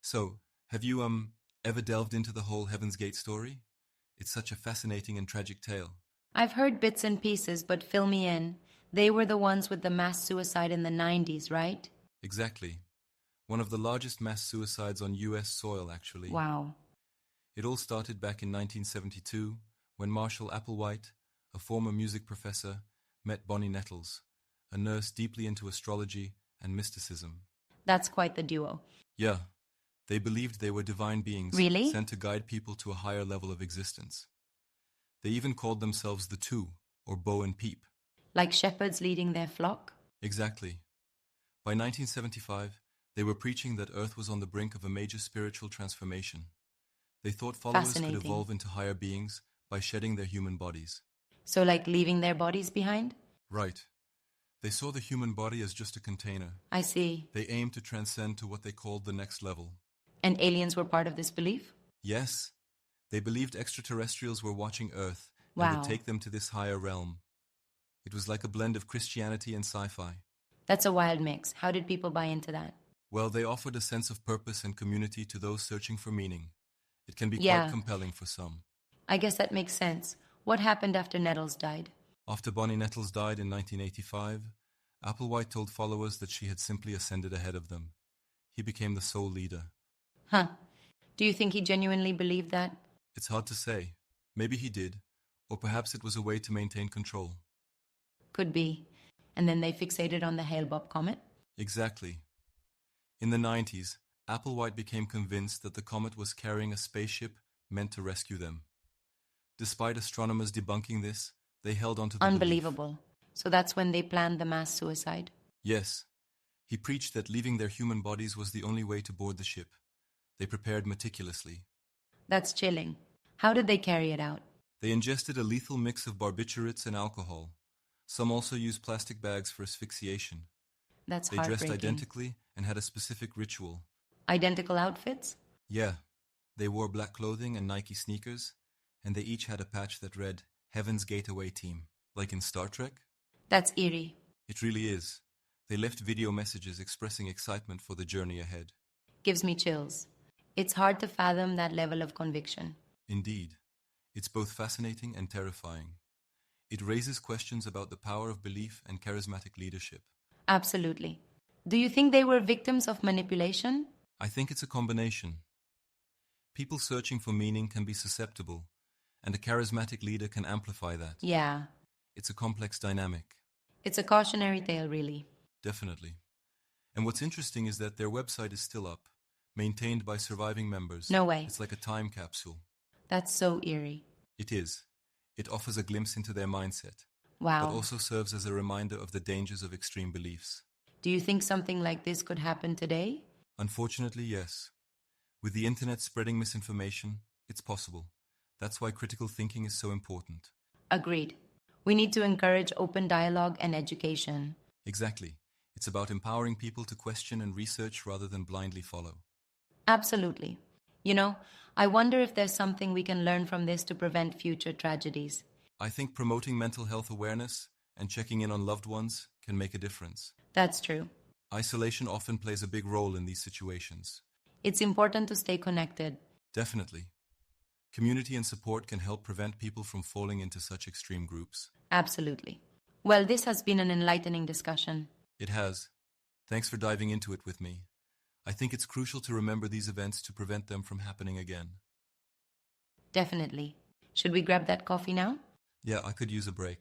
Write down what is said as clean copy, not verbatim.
So, have you, ever delved into the whole Heaven's Gate story? It's such a fascinating and tragic tale. I've heard bits and pieces, but fill me in. They were the ones with the mass suicide in the 90s, right? Exactly. One of the largest mass suicides on US soil, actually. Wow. It all started back in 1972 when Marshall Applewhite, a former music professor, met Bonnie Nettles, a nurse deeply into astrology and mysticism. That's quite the duo. Yeah, they believed they were divine beings Really? sent to guide people to a higher level of existence. They even called themselves the Two, or Bo and Peep. Like shepherds leading their flock? Exactly. By 1975, they were preaching that Earth was on the brink of a major spiritual transformation. They thought followers could Fascinating. evolve into higher beings by shedding their human bodies. So, like leaving their bodies behind? Right. They saw the human body as just a container. I see. They aimed to transcend to what they called the next level. And aliens were part of this belief? Yes, they believed extraterrestrials were watching Earth and Wow. would take them to this higher realm. It was like a blend of Christianity and sci-fi. That's a wild mix. How did people buy into that? Well, they offered a sense of purpose and community to those searching for meaning. It can be Yeah. quite compelling for some. I guess that makes sense. What happened after Nettles died? After Bonnie Nettles died in 1985, Applewhite told followers that she had simply ascended ahead of them. He became the sole leader. Huh. Do you think he genuinely believed that? It's hard to say. Maybe he did, or perhaps it was a way to maintain control. Could be. And then they fixated on the Hale-Bopp comet? Exactly. In the 90s, Applewhite became convinced that the comet was carrying a spaceship meant to rescue them. Despite astronomers debunking this, they held on to the belief. Unbelievable. So that's when they planned the mass suicide? Yes. He preached that leaving their human bodies was the only way to board the ship. They prepared meticulously. That's chilling. How did they carry it out? They ingested a lethal mix of barbiturates and alcohol. Some also used plastic bags for asphyxiation. That's They dressed heartbreaking. identically and had a specific ritual. Identical outfits? Yeah, they wore black clothing and Nike sneakers, and they each had a patch that read, Heaven's Gateway Team, like in Star Trek. That's eerie. It really is. They left video messages expressing excitement for the journey ahead. Gives me chills. It's hard to fathom that level of conviction. Indeed, it's both fascinating and terrifying. It raises questions about the power of belief and charismatic leadership. Absolutely. Do you think they were victims of manipulation? I think it's a combination. People searching for meaning can be susceptible, and a charismatic leader can amplify that. Yeah. It's a complex dynamic. It's a cautionary tale, really. Definitely. And what's interesting is that their website is still up, maintained by surviving members. No way. It's like a time capsule. That's so eerie. It is. It offers a glimpse into their mindset, Wow. but also serves as a reminder of the dangers of extreme beliefs. Do you think something like this could happen today? Unfortunately, yes. With the internet spreading misinformation, it's possible. That's why critical thinking is so important. Agreed. We need to encourage open dialogue and education. Exactly. It's about empowering people to question and research rather than blindly follow. Absolutely. You know, I wonder if there's something we can learn from this to prevent future tragedies. I think promoting mental health awareness and checking in on loved ones can make a difference. That's true. Isolation often plays a big role in these situations. It's important to stay connected. Definitely. Community and support can help prevent people from falling into such extreme groups. Absolutely. Well, this has been an enlightening discussion. It has. Thanks for diving into it with me. I think it's crucial to remember these events to prevent them from happening again. Definitely. Should we grab that coffee now? Yeah, I could use a break.